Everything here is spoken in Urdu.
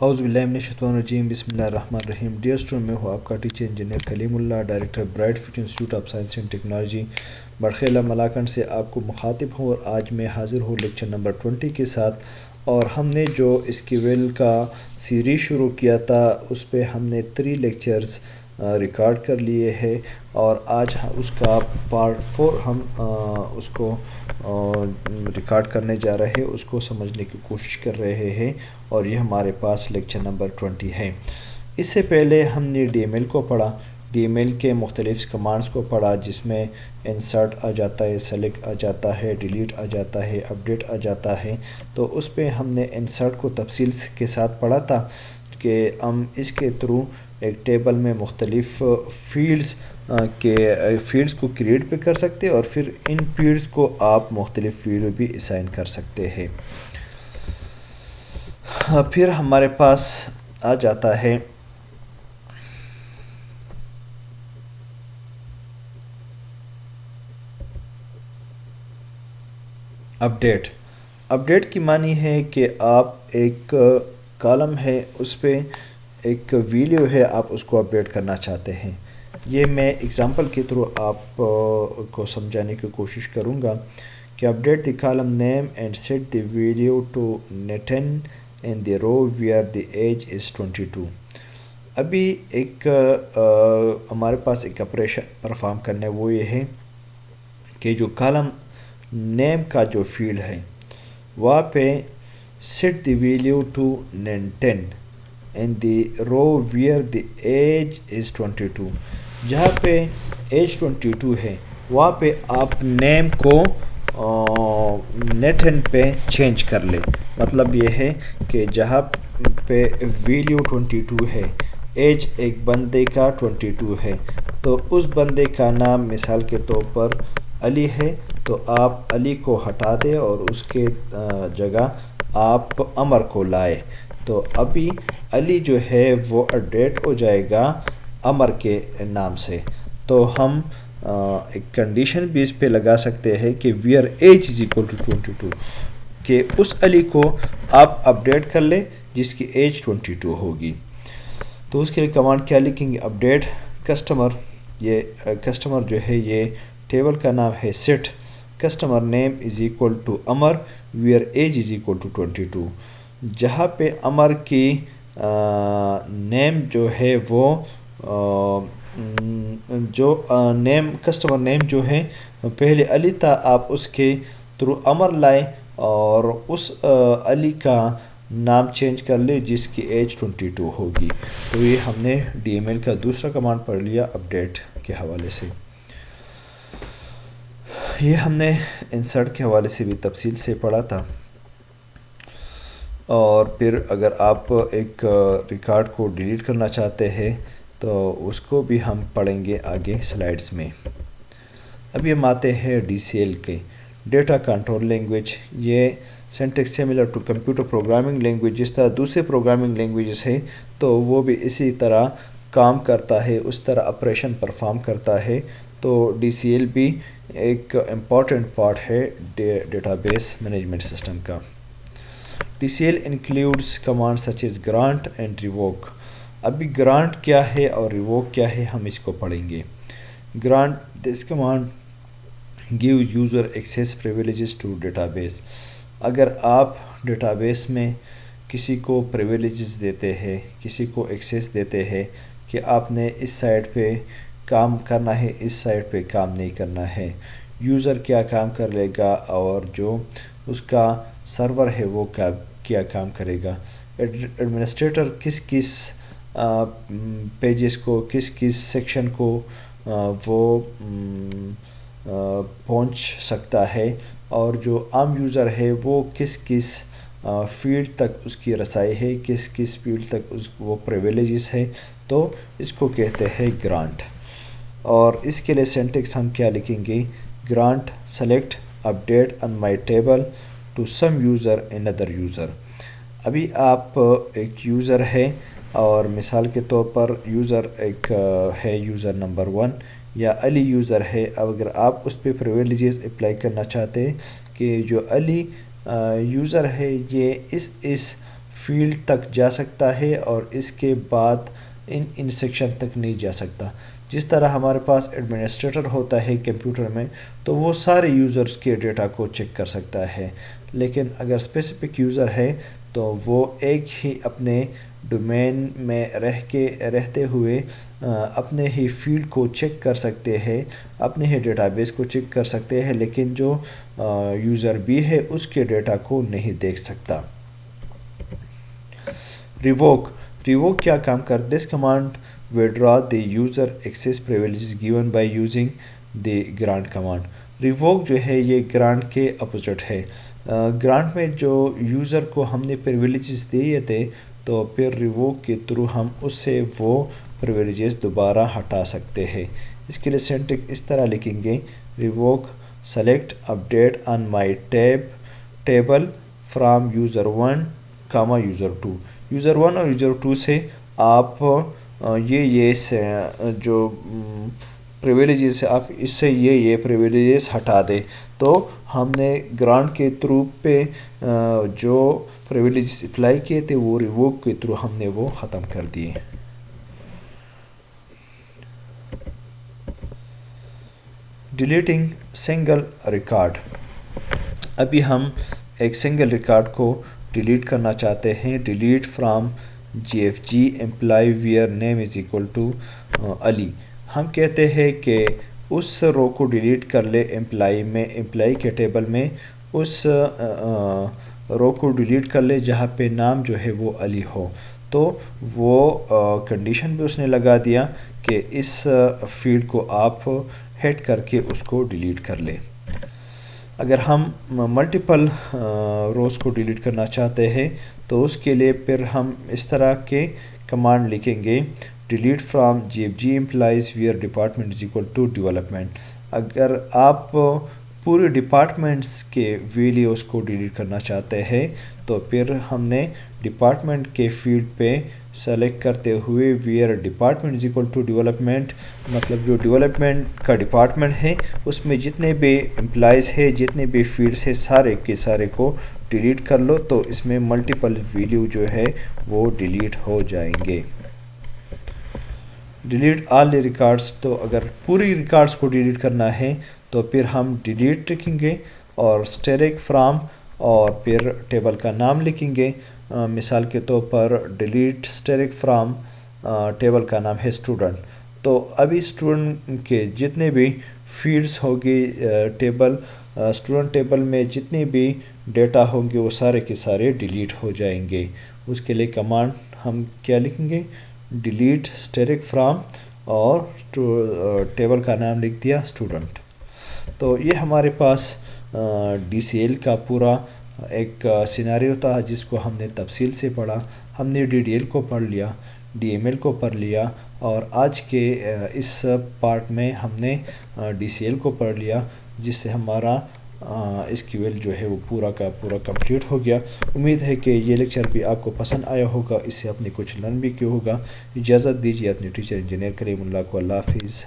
اعوذ باللہ من الشیطان الرجیم بسم اللہ الرحمن الرحیم۔ ڈیئر اسٹوڈنٹ، میں ہوں آپ کا teacher engineer Kaleem Ullah, director Bright Future Institute of Science and Technology Batkhela Malakand سے آپ کو مخاطب ہوں، اور آج میں حاضر ہوں لیکچر نمبر 20 کے ساتھ۔ اور ہم نے جو اسکیول کا سیریز شروع کیا تھا اس پہ ہم نے 3 لیکچرز ریکارڈ کر لیے ہیں، اور آج اس کا پارٹ 4 ہم اس کو ریکارڈ کرنے جا رہے ہیں، اس کو سمجھنے کی کوشش کر رہے ہیں، اور یہ ہمارے پاس لیکچر نمبر 20 ہے۔ اس سے پہلے ہم نے ڈی ایم ایل کو پڑھا، ڈی ایم ایل کے مختلف کمانڈز کو پڑھا، جس میں انسرٹ آ جاتا ہے، سلیکٹ آ جاتا ہے، ڈیلیٹ آ جاتا ہے، اپڈیٹ آ جاتا ہے۔ تو اس پہ ہم نے انسرٹ کو تفصیل کے ساتھ پڑھا تھا کہ ہم اس کے تھرو ایک ٹیبل میں مختلف فیلڈز کو کریٹ بھی کر سکتے ہیں، اور پھر ان فیلڈز کو آپ مختلف فیلڈ بھی اسائن کر سکتے ہیں۔ پھر ہمارے پاس آ جاتا ہے اپڈیٹ۔ اپڈیٹ کی معنی ہے کہ آپ ایک کالم ہے، اس پہ ایک ویلیو ہے، آپ اس کو اپڈیٹ کرنا چاہتے ہیں۔ یہ میں اگزامپل کے تھرو آپ کو سمجھانے کی کوشش کروں گا کہ update the column name and set the value to 10 in the row where the age is 22۔ ابھی ایک ہمارے پاس ایک آپریشن پرفارم کرنا ہے، وہ یہ ہے کہ جو کالم نیم کا جو فیلڈ ہے وہاں پہ set the value to 10 in the row where the age is 22۔ جہاں پہ ایج 22 ہے وہاں پہ آپ نیم کو نیٹن پہ چینج کر لیں۔ مطلب یہ ہے کہ جہاں پہ ویلیو 22 ہے، ایج ایک بندے کا 22 ہے، تو اس بندے کا نام مثال کے طور پر علی ہے، تو آپ علی کو ہٹا دیں اور اس کے جگہ آپ عمر کو لائے، تو ابھی علی جو ہے وہ اپڈیٹ ہو جائے گا عمر کے نام سے۔ تو ہم ایک کنڈیشن بھی اس پہ لگا سکتے ہیں کہ where age is equal to 22، کہ اس علی کو آپ اپڈیٹ کر لیں جس کی ایج 22 ہوگی۔ تو اس کے لیے کمانڈ کیا لکھیں گے؟ اپڈیٹ کسٹمر، یہ کسٹمر جو ہے یہ ٹیبل کا نام ہے set customer name is equal to Umar where age is equal to 22۔ جہاں پہ عمر کی نیم جو ہے وہ جو نیم کسٹمر نیم جو ہے پہلے علی تھا، آپ اس کے تھرو عمر لائے اور اس علی کا نام چینج کر لے جس کی ایج 22 ہوگی۔ تو یہ ہم نے ڈی ایم ایل کا دوسرا کمانڈ پڑھ لیا اپڈیٹ کے حوالے سے۔ یہ ہم نے انسرٹ کے حوالے سے بھی تفصیل سے پڑھا تھا، اور پھر اگر آپ ایک ریکارڈ کو ڈیلیٹ کرنا چاہتے ہیں تو اس کو بھی ہم پڑھیں گے آگے سلائیڈز میں۔ ابھی ہم آتے ہیں ڈی سی ایل کے ڈیٹا کنٹرول لینگویج۔ یہ syntax similar to computer programming language, جس طرح دوسرے پروگرامنگ لینگویجز ہیں تو وہ بھی اسی طرح کام کرتا ہے، اس طرح آپریشن پرفارم کرتا ہے۔ تو ڈی سی ایل بھی ایک امپورٹنٹ پارٹ ہے ڈیٹا بیس مینجمنٹ سسٹم کا۔ D C L includes command such as grant and revoke. ابھی گرانٹ کیا ہے اور ریووک کیا ہے ہم اس کو پڑھیں گے۔ Grant this command give user access privileges to database. اگر آپ ڈیٹا بیس میں کسی کو پریویلیجز دیتے ہیں، کسی کو ایکسیس دیتے ہیں کہ آپ نے اس سائٹ پہ کام کرنا ہے، اس سائٹ پہ کام نہیں کرنا ہے، یوزر کیا کام کر لے گا اور جو اس کا سرور ہے وہ کیا کام کرے گا، ایڈمنسٹریٹر کس کس پیجز کو، کس کس سیکشن کو وہ پہنچ سکتا ہے، اور جو عام یوزر ہے وہ کس کس فیلڈ تک اس کی رسائی ہے، کس کس فیلڈ تک وہ پریویلیجز ہے، تو اس کو کہتے ہیں گرانٹ۔ اور اس کے لیے سینٹیکس ہم کیا لکھیں گے؟ Grant select update on my table to some user another user. ابھی آپ ایک یوزر ہے اور مثال کے طور پر یوزر ایک ہے یوزر نمبر 1 یا علی یوزر ہے، اب اگر آپ اس پہ پریویلیجز اپلائی کرنا چاہتے ہیں کہ جو علی یوزر ہے یہ اس فیلڈ تک جا سکتا ہے اور اس کے بعد ان سیکشن تک نہیں جا سکتا. جس طرح ہمارے پاس ایڈمنسٹریٹر ہوتا ہے کمپیوٹر میں تو وہ سارے یوزرز کے ڈیٹا کو چیک کر سکتا ہے، لیکن اگر اسپیسیفک یوزر ہے تو وہ ایک ہی اپنے ڈومین میں رہتے ہوئے اپنے ہی فیلڈ کو چیک کر سکتے ہیں، اپنے ہی ڈیٹا بیس کو چیک کر سکتے ہیں، لیکن جو یوزر بھی ہے اس کے ڈیٹا کو نہیں دیکھ سکتا. ریووک کیا کام کر this command withdraw the user access privileges given by using the grant command. Revoke جو ہے یہ گرانٹ کے اپوزٹ ہے. گرانٹ میں جو یوزر کو ہم نے پریویلیجز دیے تھے تو پھر ریووک کے تھرو ہم اس سے وہ پریویلیجز دوبارہ ہٹا سکتے ہیں. اس کے لیے سینٹیکس اس طرح لکھیں گے: revoke select update on my table from user 1 Cama user 2. User 1 اور یوزر 2 سے آپ یہ جو پریویلیجز آپ اس سے یہ پریویلیجز ہٹا دیں. تو ہم نے گرانٹ کے تھرو پہ جو پریویلیجز اپلائی کیے تھے وہ ریووک کے تھرو ہم نے وہ ختم کر دیے. Deleting single record. ابھی ہم ایک سنگل ریکارڈ کو ڈیلیٹ کرنا چاہتے ہیں. Delete from GFG employee where name is equal to Ali. ہم کہتے ہیں کہ اس رو کو ڈیلیٹ کر لے امپلائی کے ٹیبل میں اس رو کو ڈیلیٹ کر لے جہاں پہ نام جو ہے وہ علی ہو. تو وہ کنڈیشن بھی اس نے لگا دیا کہ اس فیلڈ کو آپ ہیڈ کر کے اس کو ڈیلیٹ کر لے. اگر ہم ملٹیپل روز کو ڈیلیٹ کرنا چاہتے ہیں تو اس کے لیے پھر ہم اس طرح کے کمانڈ لکھیں گے: delete from GFG employees where department is equal to development. اگر آپ پورے ڈپارٹمنٹس کے ویلیوز کو ڈیلیٹ کرنا چاہتے ہیں تو پھر ہم نے ڈپارٹمنٹ کے فیلڈ پہ سلیکٹ کرتے ہوئے where department is equal to development, مطلب جو ڈیولپمنٹ کا ڈپارٹمنٹ ہے اس میں جتنے بھی امپلائیز ہے جتنے بھی فیلڈز ہے سارے کے سارے کو ڈیلیٹ کر لو. تو اس میں ملٹیپل ویلیو جو ہے وہ ڈیلیٹ ہو جائیں گے. ڈیلیٹ آل ریکارڈز. تو اگر پوری ریکارڈز کو ڈیلیٹ کرنا ہے تو پھر ہم ڈیلیٹ لکھیں گے اور اسٹیرک فرام اور پھر ٹیبل کا نام لکھیں گے. مثال کے طور پر ڈیلیٹ اسٹیرک فرام ٹیبل کا نام ہے اسٹوڈنٹ. تو ابھی اسٹوڈنٹ کے جتنے بھی فیلڈز ہوگی اسٹوڈنٹ ٹیبل میں جتنے بھی ڈیٹا ہوں گے وہ سارے کے سارے ڈیلیٹ ہو جائیں گے. اس کے لیے کمانڈ ہم کیا لکھیں گے: ڈیلیٹ اسٹیرک فرام اور ٹیبل کا نام لکھ دیا اسٹوڈنٹ. تو یہ ہمارے پاس DCL کا پورا ایک سیناریو تھا جس کو ہم نے تفصیل سے پڑھا. ہم نے DDL کو پڑھ لیا، DML کو پڑھ لیا اور آج کے اس پارٹ میں ہم نے DCL کو پڑھ لیا، جس سے ہمارا SQL جو ہے وہ پورا کا پورا کمپلیٹ ہو گیا. امید ہے کہ یہ لیکچر بھی آپ کو پسند آیا ہوگا، اس سے آپ نے کچھ لرن بھی کیا ہوگا. اجازت دیجیے اپنے ٹیچر انجینئر کریم اللہ کو. اللہ حافظ.